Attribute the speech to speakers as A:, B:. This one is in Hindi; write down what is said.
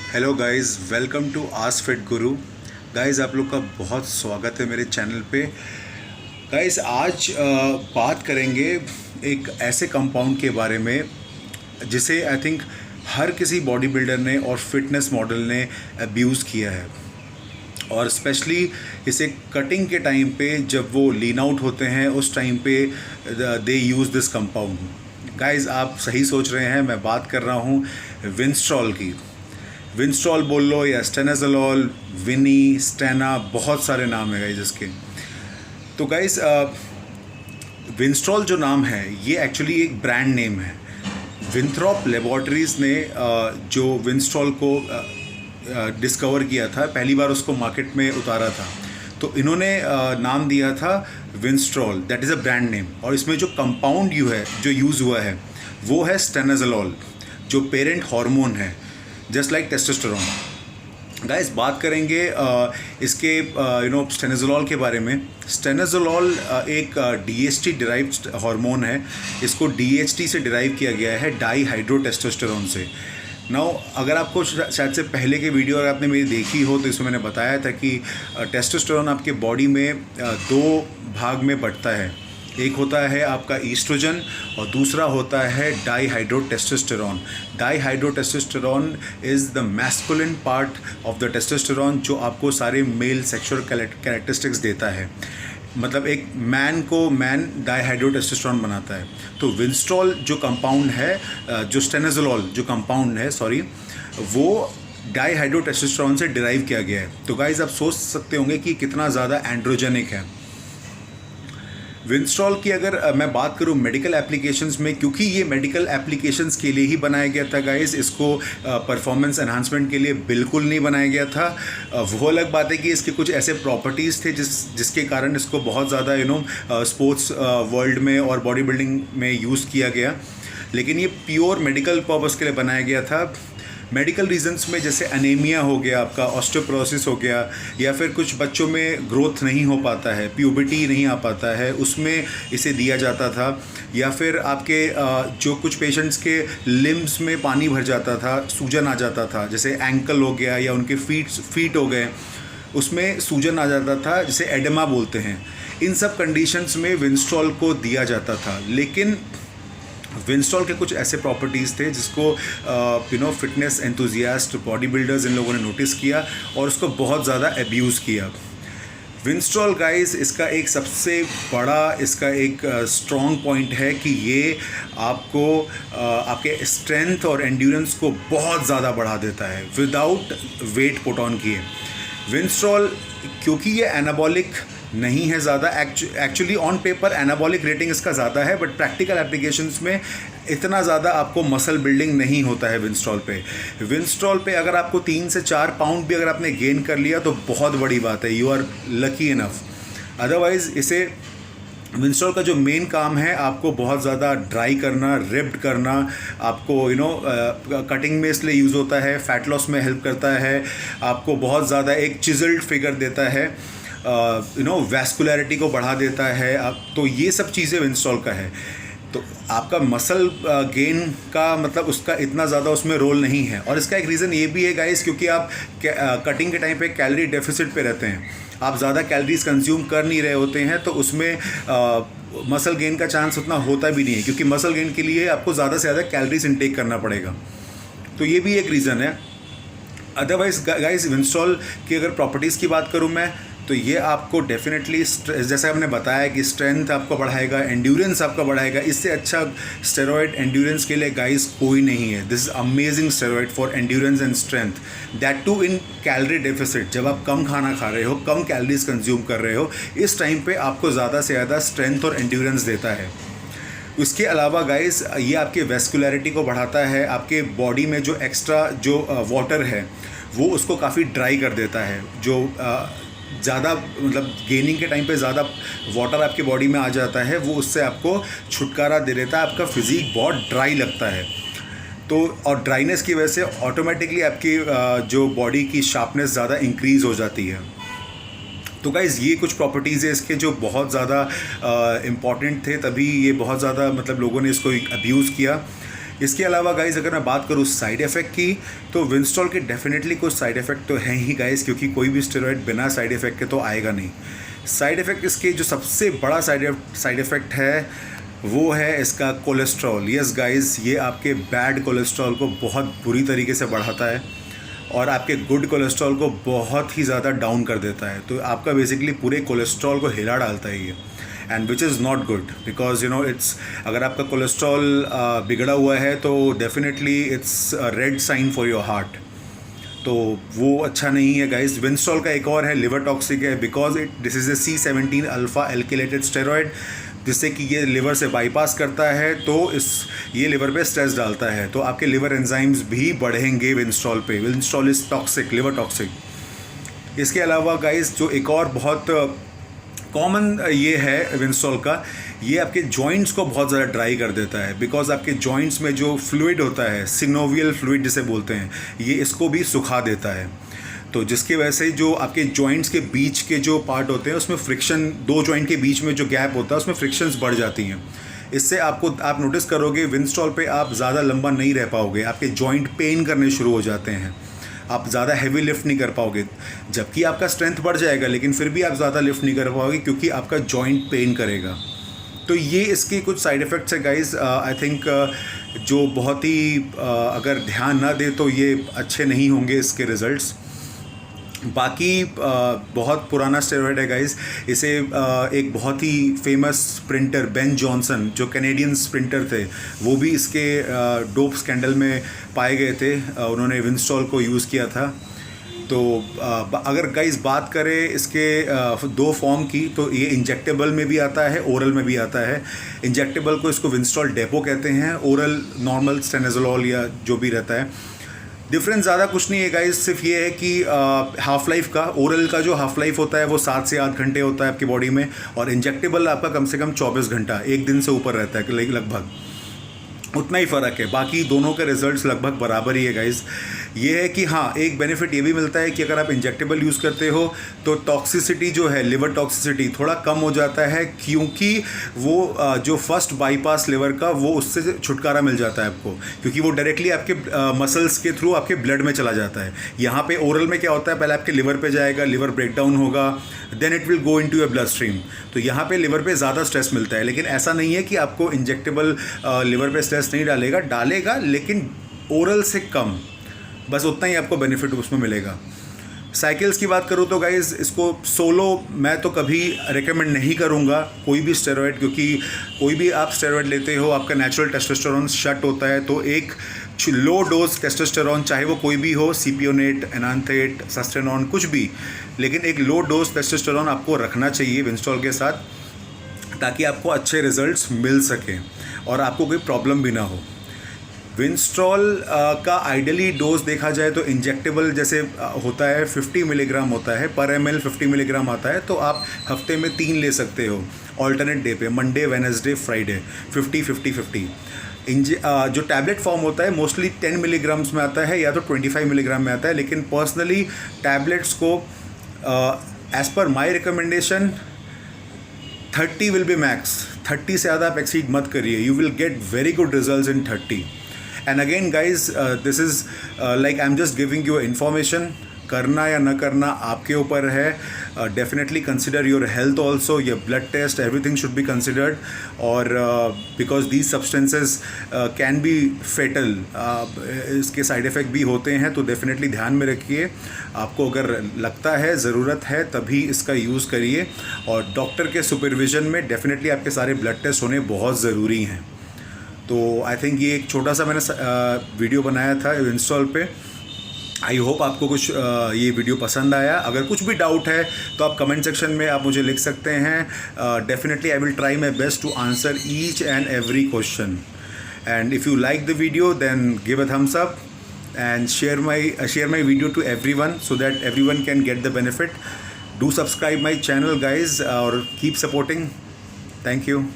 A: Hello guys, welcome to Ask Fit Guru. Guys, आप लोग का बहुत स्वागत है मेरे चैनल पे। गाइस, आज बात करेंगे एक ऐसे कंपाउंड के बारे में जिसे आई थिंक हर किसी बॉडी बिल्डर ने और फिटनेस मॉडल ने अब्यूज़ किया है, और स्पेशली इसे कटिंग के टाइम पे जब वो लीन आउट होते हैं उस टाइम पे दे यूज़ दिस कंपाउंड। गाइस, आप सही सोच रहे हैं, मैं बात कर रहा हूँ विंस्ट्रॉल की। विंस्ट्रॉल बोल लो या स्टेनाजोलॉल, विनी, स्टेना, बहुत सारे नाम है गाइस इसके। तो गाइस, विंस्ट्रॉल जो नाम है ये एक्चुअली एक ब्रांड नेम है। विंथ्रॉप लेबॉर्टरीज़ ने जो विंस्ट्रॉल को डिस्कवर किया था, पहली बार उसको मार्केट में उतारा था, तो इन्होंने नाम दिया था Winstrol, that is a brand name. और इसमें जो कंपाउंड जो यूज़ हुआ है वो है स्टेनाजोलॉल, जो पेरेंट हार्मोन है, जस्ट लाइक टेस्टोस्टेरोन। गाइस, बात करेंगे इसके स्टेनाजोलॉल के बारे में। स्टेनाजोलॉल एक डीएचटी डिराइव्ड हार्मोन है। इसको डीएचटी से डिराइव किया गया है, डाई हाइड्रोटेस्टोस्टेरोन से। नाउ, अगर आपको शायद से पहले के वीडियो अगर आपने मेरी देखी हो तो इसमें मैंने बताया था कि टेस्टोस्टेरोन आपके बॉडी में दो भाग में बंटता है। एक होता है आपका ईस्ट्रोजन और दूसरा होता है dihydrotestosterone. Dihydrotestosterone is the masculine part of the testosterone, जो आपको सारे मेल सेक्सुअल कैरेक्टरिस्टिक्स देता है। मतलब एक मैन को मैन डाईहाइड्रोटेस्टोस्टेरोन बनाता है। तो विंस्ट्रॉल जो कंपाउंड है, जो स्टेनाजोलॉल जो कंपाउंड है, वो डाईहाइड्रोटेस्टोस्टेरोन से डिराइव किया गया है। तो गाइज, आप सोच सकते होंगे कि कितना ज़्यादा एंड्रोजेनिक है विंस्ट्रॉल की। अगर मैं बात करूं मेडिकल एप्लीकेशंस में, क्योंकि ये मेडिकल एप्लीकेशंस के लिए ही बनाया गया था गाइस, इसको परफॉर्मेंस एनहांसमेंट के लिए बिल्कुल नहीं बनाया गया था। वो अलग बात है कि इसके कुछ ऐसे प्रॉपर्टीज़ थे जिसके कारण इसको बहुत ज़्यादा स्पोर्ट्स वर्ल्ड में और बॉडी बिल्डिंग में यूज़ किया गया, लेकिन ये प्योर मेडिकल पर्पज़ के लिए बनाया गया था। मेडिकल रीजंस में जैसे अनेमिया हो गया, आपका ऑस्टियोपोरोसिस हो गया, या फिर कुछ बच्चों में ग्रोथ नहीं हो पाता है, प्यूबर्टी नहीं आ पाता है, उसमें इसे दिया जाता था। या फिर आपके जो कुछ पेशेंट्स के लिम्स में पानी भर जाता था, सूजन आ जाता था, जैसे एंकल हो गया या उनके फीट हो गए, उसमें सूजन आ जाता था, जिसे एडेमा बोलते हैं। इन सब कंडीशंस में विंस्ट्रॉल को दिया जाता था। लेकिन विंस्ट्रॉल के कुछ ऐसे प्रॉपर्टीज़ थे जिसको फिटनेस एंथुजियास्ट बॉडी बिल्डर्स इन लोगों ने नोटिस किया और उसको बहुत ज़्यादा एब्यूज़ किया। विंस्ट्रॉल गाइस, इसका एक सबसे बड़ा इसका एक स्ट्रॉन्ग पॉइंट है कि ये आपको आपके स्ट्रेंथ और एंड्योरेंस को बहुत ज़्यादा बढ़ा देता है विदाउट वेट पुट ऑन किए। विंस्ट्रॉल, क्योंकि ये एनाबॉलिक नहीं है ज़्यादा, actually on paper anabolic rating इसका ज़्यादा है, बट प्रैक्टिकल एप्लीकेशंस में इतना ज़्यादा आपको मसल बिल्डिंग नहीं होता है विंस्ट्रॉल पे। विंस्ट्रॉल पे अगर आपको 3 से 4 पाउंड भी अगर आपने गेन कर लिया तो बहुत बड़ी बात है, you are lucky enough. Otherwise इसे विंस्ट्रॉल का जो मेन काम है, आपको बहुत ज़्यादा ड्राई करना, रिप्ड करना, आपको कटिंग में इसलिए यूज़ होता है, फैट लॉस में हेल्प करता है, आपको बहुत ज़्यादा एक चिजल्ड फिगर देता है, वैस्कुलैरिटी को बढ़ा देता है। तो ये सब चीज़ें विंस्ट्रॉल का है। तो आपका मसल गेन का मतलब उसका इतना ज़्यादा उसमें रोल नहीं है। और इसका एक रीज़न ये भी है गाइस, क्योंकि आप कटिंग के टाइम पे कैलोरी डेफिसिट पे रहते हैं, आप ज़्यादा कैलोरीज कंज्यूम कर नहीं रहे होते हैं, तो उसमें मसल गेन का चांस उतना होता भी नहीं है, क्योंकि मसल गेन के लिए आपको ज़्यादा से ज़्यादा कैलोरीज इनटेक करना पड़ेगा। तो ये भी एक रीज़न है। अदरवाइज़ गाइस, विंस्ट्रॉल की अगर प्रॉपर्टीज़ की बात करूँ मैं, तो ये आपको डेफिनेटली, जैसा हमने बताया कि स्ट्रेंथ आपको बढ़ाएगा, एंड्योरेंस आपका बढ़ाएगा। इससे अच्छा स्टेरॉयड एंड्योरेंस के लिए गाइस कोई नहीं है। This is amazing steroid for endurance and strength, that too in calorie deficit. जब आप कम खाना खा रहे हो, कम कैलोरीज कंज्यूम कर रहे हो, इस टाइम पे आपको ज़्यादा से ज़्यादा स्ट्रेंथ और एंड्योरेंस देता है। उसके अलावा गाइस, ये आपके वेस्कुलैरिटी को बढ़ाता है, आपके बॉडी में जो एक्स्ट्रा जो वाटर है वो उसको काफ़ी ड्राई कर देता है। जो ज़्यादा मतलब गेनिंग के टाइम पे ज़्यादा वाटर आपके बॉडी में आ जाता है, वो उससे आपको छुटकारा दे देता है। आपका फिज़ीक बहुत ड्राई लगता है, तो और ड्राइनेस की वजह से ऑटोमेटिकली आपकी जो बॉडी की शार्पनेस ज़्यादा इंक्रीज़ हो जाती है। तो गाइज़, ये कुछ प्रॉपर्टीज़ है इसके जो बहुत ज़्यादा इम्पॉर्टेंट थे, तभी ये बहुत ज़्यादा मतलब लोगों ने इसको अब्यूज़ किया। इसके अलावा गाइज़ अगर मैं बात करूँ साइड इफ़ेक्ट की, तो विंस्टॉल के डेफिनेटली कुछ साइड इफ़ेक्ट तो हैं ही गाइज़, क्योंकि कोई भी स्टेरॉइड बिना साइड इफ़ेक्ट के तो आएगा नहीं। साइड इफ़ेक्ट इसके जो सबसे बड़ा साइड इफ़ेक्ट है वो है इसका कोलेस्ट्रॉल। यस गाइज़, ये आपके बैड कोलेस्ट्रॉल को बहुत बुरी तरीके से बढ़ाता है और आपके गुड कोलेस्ट्रॉल को बहुत ही ज़्यादा डाउन कर देता है। तो आपका बेसिकली पूरे कोलेस्ट्रॉल को हिला डालता है ये, and which is not good, because you know it's, अगर आपका कोलेस्ट्रॉल बिगड़ा हुआ है तो definitely it's a red sign for your heart, तो वो अच्छा नहीं है गाइज। विंस्टॉल का एक और है लिवर टॉक्सिक है, because this is a C17 alpha alkylated steroid, जिससे कि ये लिवर से बाईपास करता है, तो ये लिवर पे स्ट्रेस डालता है, तो आपके लिवर एंजाइम्स भी बढ़ेंगे विंस्टॉल पे। Winstrol is toxic, liver toxic. इसके अलावा गाइज जो एक और बहुत कॉमन ये है विंस्टॉल का, ये आपके जॉइंट्स को बहुत ज़्यादा ड्राई कर देता है, बिकॉज आपके जॉइंट्स में जो फ्लूइड होता है, सिनोवियल फ्लूइड जिसे बोलते हैं, ये इसको भी सुखा देता है। तो जिसकी वजह से जो आपके जॉइंट्स के बीच के जो पार्ट होते हैं उसमें फ्रिक्शन, दो जॉइंट के बीच में जो गैप होता है उसमें फ्रिक्शंस बढ़ जाती हैं। इससे आप नोटिस करोगे विंस्टॉल पे आप ज़्यादा लंबा नहीं रह पाओगे, आपके जॉइंट पेन करने शुरू हो जाते हैं, आप ज़्यादा हैवी लिफ्ट नहीं कर पाओगे, जबकि आपका स्ट्रेंथ बढ़ जाएगा लेकिन फिर भी आप ज़्यादा लिफ्ट नहीं कर पाओगे क्योंकि आपका जॉइंट पेन करेगा। तो ये इसके कुछ साइड इफ़ेक्ट्स है गाइज। आई थिंक जो बहुत ही अगर ध्यान ना दे तो ये अच्छे नहीं होंगे इसके रिज़ल्ट्स। बाकी बहुत पुराना स्टेरॉइड है गाइज। इसे एक बहुत ही फेमस स्प्रिंटर बेन जॉनसन, जो कैनेडियन स्प्रिंटर थे, वो भी इसके डोप स्कैंडल में पाए गए थे। उन्होंने विंस्टॉल को यूज़ किया था। तो अगर गाइज बात करें इसके दो फॉर्म की, तो ये इंजेक्टेबल में भी आता है, ओरल में भी आता है। इंजेक्टेबल को इसको विंस्टॉल डेपो कहते हैं, ओरल नॉर्मल स्टेनाजोल या जो भी रहता है। डिफरेंस ज़्यादा कुछ नहीं है गाइज, सिर्फ ये है कि हाफ़ लाइफ का, ओरल का जो हाफ़ लाइफ होता है वो 7 से 8 घंटे होता है आपकी बॉडी में, और इंजेक्टेबल आपका कम से कम 24 घंटा, एक दिन से ऊपर रहता है, लगभग उतना ही फ़र्क है। बाकी दोनों के रिजल्ट्स लगभग बराबर ही है गाइज़। ये है कि हाँ, एक बेनिफिट ये भी मिलता है कि अगर आप इंजेक्टेबल यूज़ करते हो तो टॉक्सिसिटी जो है, लिवर टॉक्सिसिटी थोड़ा कम हो जाता है, क्योंकि वो जो फर्स्ट बाईपास लिवर का, वो उससे छुटकारा मिल जाता है आपको, क्योंकि वो डायरेक्टली आपके मसल्स के थ्रू आपके ब्लड में चला जाता है। यहाँ पे ओरल में क्या होता है, पहले आपके लिवर पे जाएगा, लिवर ब्रेकडाउन होगा, then it will go into your bloodstream. तो यहाँ पे लिवर पे ज़्यादा स्ट्रेस मिलता है, लेकिन ऐसा नहीं है कि आपको इंजेक्टेबल लिवर पे स्ट्रेस नहीं डालेगा, लेकिन ओरल से कम, बस उतना ही आपको बेनिफिट उसमें मिलेगा। साइकिल्स की बात करूँ तो गाइज़, इसको सोलो मैं तो कभी रेकमेंड नहीं करूँगा, कोई भी स्टेरॉइड, क्योंकि कोई भी आप स्टेरॉइड लेते हो आपका नेचुरल टेस्टोस्टेरोन शट होता है। तो एक लो डोज टेस्टोस्टेरोन, चाहे वो कोई भी हो, सीपियोनेट, एनांथेट, सस्टेनॉन, कुछ भी, लेकिन एक लो डोज टेस्टोस्टेरोन आपको रखना चाहिए विंस्टॉल के साथ, ताकि आपको अच्छे रिजल्ट्स मिल सकें और आपको कोई प्रॉब्लम भी ना हो। विंस्टॉल का आइडियली डोज देखा जाए तो इंजेक्टेबल जैसे होता है 50 मिलीग्राम होता है पर ml, 50 मिलीग्राम आता है, तो आप हफ्ते में 3 ले सकते हो ऑल्टरनेट डे पे, मंडे, वेडनेसडे, फ्राइडे, 50-50-50। जो टैबलेट फॉर्म होता है मोस्टली 10 मिलीग्राम्स में आता है या तो 25 मिलीग्राम में आता है, लेकिन पर्सनली टैबलेट्स को as per my recommendation 30 will be max. 30 से ज़्यादा आप एक्सीड मत करिए, you will get very good results in 30। And again guys, this is like I am just giving you information, करना या न करना आपके ऊपर है। Definitely consider your health also, your blood test, everything should be considered, और because these substances can be fatal, इसके साइड इफ़ेक्ट भी होते हैं, तो डेफिनेटली ध्यान में रखिए। आपको अगर लगता है, ज़रूरत है, तभी इसका यूज़ करिए, और डॉक्टर के सुपरविजन में डेफिनेटली आपके सारे ब्लड टेस्ट होने बहुत ज़रूरी हैं। तो आई थिंक ये एक छोटा सा मैंने वीडियो बनाया था इंस्टॉल पे। आई होप आपको कुछ ये वीडियो पसंद आया। अगर कुछ भी डाउट है तो आप कमेंट सेक्शन में आप मुझे लिख सकते हैं। Definitely I will try my best to answer each and every question. And if you like the video then give a thumbs up and share my video to everyone so that everyone can get the benefit. Do subscribe my channel guys, or keep supporting. Thank you.